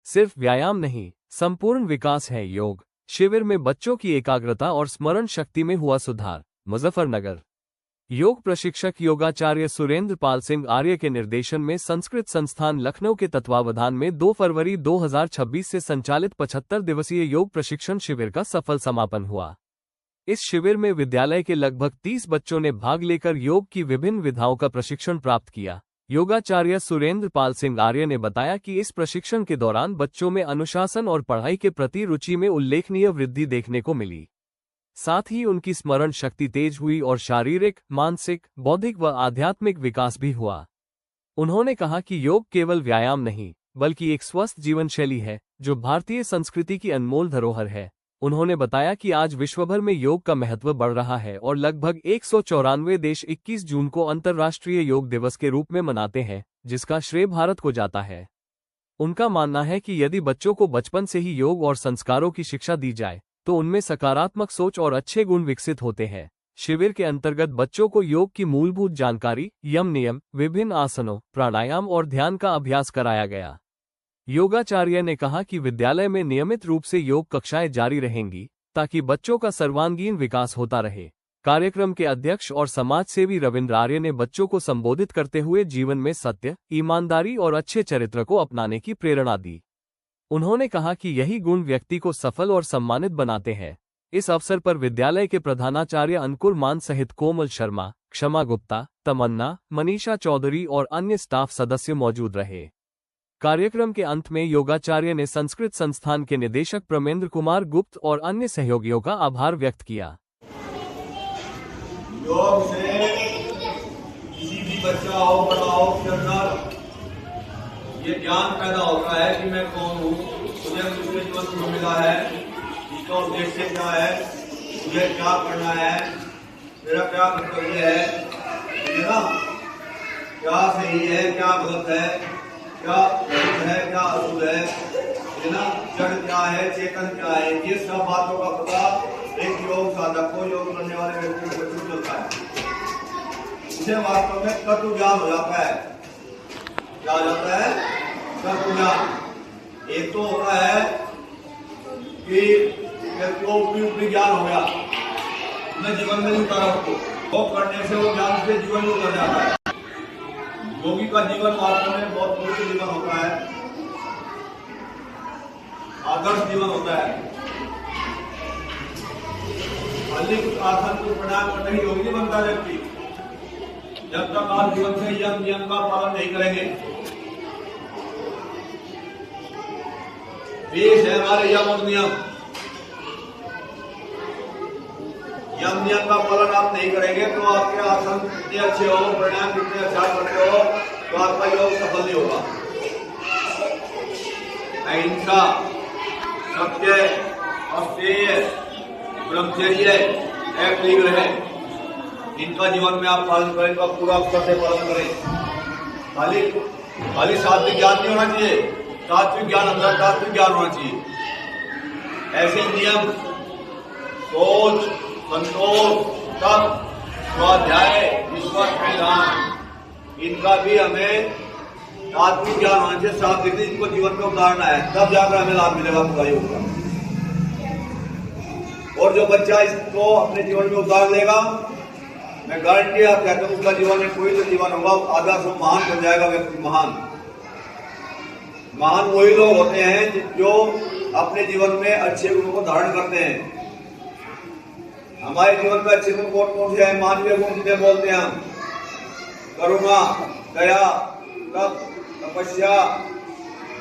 सिर्फ व्यायाम नहीं, संपूर्ण विकास है योग। शिविर में बच्चों की एकाग्रता और स्मरण शक्ति में हुआ सुधार। मुजफ्फरनगर योग प्रशिक्षक योगाचार्य सुरेंद्र पाल सिंह आर्य के निर्देशन में संस्कृत संस्थान लखनऊ के तत्वावधान में 2 फरवरी 2026 से संचालित 75 दिवसीय योग प्रशिक्षण शिविर का सफल समापन हुआ। इस शिविर में विद्यालय के लगभग 30 बच्चों ने भाग लेकर योग की विभिन्न विधाओं का प्रशिक्षण प्राप्त किया। योगाचार्य सुरेंद्र पाल सिंह आर्य ने बताया कि इस प्रशिक्षण के दौरान बच्चों में अनुशासन और पढ़ाई के प्रति रुचि में उल्लेखनीय वृद्धि देखने को मिली। साथ ही उनकी स्मरण शक्ति तेज हुई और शारीरिक, मानसिक, बौद्धिक व आध्यात्मिक विकास भी हुआ। उन्होंने कहा कि योग केवल व्यायाम नहीं, बल्कि एक स्वस्थ जीवन शैली है, जो भारतीय संस्कृति की अनमोल धरोहर है। उन्होंने बताया कि आज विश्वभर में योग का महत्व बढ़ रहा है और लगभग 194 देश 21 जून को अंतर्राष्ट्रीय योग दिवस के रूप में मनाते हैं, जिसका श्रेय भारत को जाता है। उनका मानना है कि यदि बच्चों को बचपन से ही योग और संस्कारों की शिक्षा दी जाए, तो उनमें सकारात्मक सोच और अच्छे गुण विकसित होते हैं। शिविर के अंतर्गत बच्चों को योग की मूलभूत जानकारी, यम नियम, विभिन्न आसनों, प्राणायाम और ध्यान का अभ्यास कराया गया। योगाचार्य ने कहा कि विद्यालय में नियमित रूप से योग कक्षाएं जारी रहेंगी, ताकि बच्चों का सर्वांगीण विकास होता रहे। कार्यक्रम के अध्यक्ष और समाज सेवी रविंद्र आर्य ने बच्चों को संबोधित करते हुए जीवन में सत्य, ईमानदारी और अच्छे चरित्र को अपनाने की प्रेरणा दी। उन्होंने कहा कि यही गुण व्यक्ति को सफल और सम्मानित बनाते हैं। इस अवसर पर विद्यालय के प्रधानाचार्य अंकुर मान सहित कोमल शर्मा, क्षमा गुप्ता, तमन्ना, मनीषा चौधरी और अन्य स्टाफ सदस्य मौजूद रहे। कार्यक्रम के अंत में योगाचार्य ने संस्कृत संस्थान के निदेशक प्रमेंद्र कुमार गुप्त और अन्य सहयोगियों का आभार व्यक्त किया। योग से किसी भी बच्चा हो, बड़ा हो, के अंदर ये ज्ञान पैदा होता है कि मैं कौन हूँ, मुझे दूसरे जीवन में मिला है, इसका उद्देश्य क्या है, मुझे क्या करना है, मेरा क्या कर्तव्य है ना, क्या सही है, क्या गलत है, क्या शुद्ध है, क्या अशुद्ध है ना, जड़ क्या है, चेतन क्या है, ये सब बातों का पता एक योग साधक को, योग करने वाले व्यक्ति को चुन लेता है। उसे वास्तव में तत्व ज्ञान हो जाता है। क्या हो जाता है? तत्व ज्ञान। एक तो होता है कि व्यक्ति को ऊपरी ज्ञान हो गया, मैं जीवन में नहीं उतारा उसको, योग करने से वो ज्ञान से जीवन में उतर जाता है। योगी का जीवन वास्तव में बहुत पवित्र जीवन होता है, आदर्श जीवन होता है। खाली कुछ आसन कुछ प्रणाम करने ही योगी नहीं बनता व्यक्ति, जब तक आप जीवन से यम नियम का पालन नहीं करेंगे। पेश है हमारे यम और नियम, यम नियम का पालन आप नहीं करेंगे तो आपके आसन कितने अच्छे हो, प्राणायाम कितने अच्छा करते हो, तो आपका योग सफल नहीं होगा। अहिंसा, सत्य, अस्तेय, ब्रह्मचर्य, एक निग्रह, इनका जीवन में आप पालन करें, इनका पूरा अवसर से पालन करें। खाली सात्विक ज्ञान नहीं होना चाहिए, सात्विक ज्ञान अंदर सात्विक ज्ञान होना चाहिए। ऐसे नियम, सोच, संतोष, तप, स्वाध्याय, ईश्वर परिधान, इनका भी हमें सात्विक ज्ञान होना चाहिए। सात्विक इनको जीवन में उतारना है, तब जाकर हमें लाभ मिलेगा पूरा योग का। और जो बच्चा इसको अपने जीवन में उतार लेगा, मैं गारंटी आप कहता हूँ उसका जीवन में कोई तो जीवन होगा, आधा सौ महान बन जाएगा व्यक्ति। महान वही लोग होते हैं जो अपने जीवन में अच्छे गुणों को धारण करते हैं। हमारे जीवन में अच्छे गुण कौन कौन से हैं? मानवीय गुण जिन्हें बोलते हैं हम, करुणा, दया, तप, तपस्या,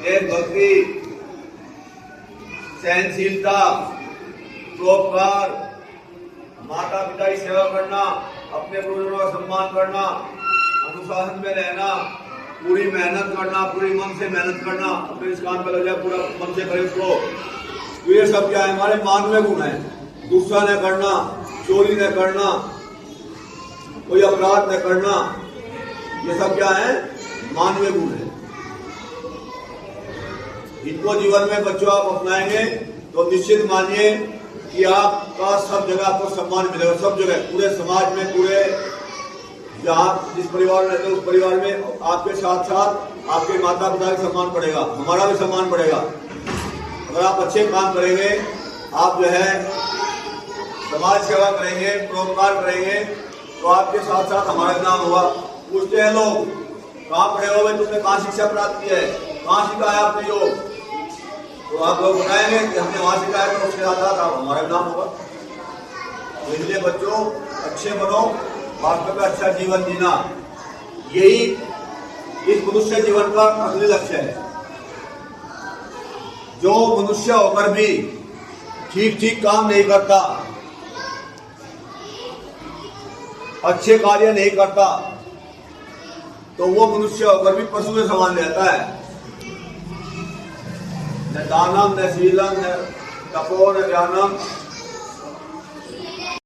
देशभक्ति, सहनशीलता, परोपकार, माता पिता की सेवा करना, अपने गुरुजनों का सम्मान करना, अनुशासन में रहना, पूरी मेहनत करना, पूरी मन से मेहनत करना, अपने इस काम पे लग जाए, पूरा मन से करे उसको। तो ये सब क्या है? हमारे मानवीय गुण है। गुस्सा न करना, चोरी न करना, कोई अपराध न करना, ये सब क्या है? मानवीय गुण है। इनको जीवन में बच्चों आप अपनाएंगे तो निश्चित मानिए कि आपका सब जगह आपको सम्मान मिलेगा, सब जगह, पूरे समाज में, पूरे जहाँ जिस परिवार में रहते हैं उस परिवार में आपके साथ साथ आपके माता पिता का सम्मान बढ़ेगा, हमारा भी सम्मान बढ़ेगा। अगर आप अच्छे काम करेंगे, आप जो है समाज सेवा करेंगे, परोपकार करेंगे, तो आपके साथ साथ हमारा नाम होगा। पूछते हैं लोग, कहाँ पढ़े हो भाई, तुमने कहाँ शिक्षा प्राप्त की है, कहाँ सीखा है आपने योग, तो आप लोग बताएंगे कि हमने वहां सीखा है, तो उसके साथ साथ आप हमारा नाम होगा। तो इसलिए बच्चों अच्छे बनो, वास्तव में अच्छा जीवन जीना, यही इस मनुष्य जीवन का असली लक्ष्य है। जो मनुष्य होकर भी ठीक ठीक काम नहीं करता, अच्छे कार्य नहीं करता, तो वो मनुष्य होकर भी पशु के समान रहता है। न दानम न शीलम न तपो न ज्ञानम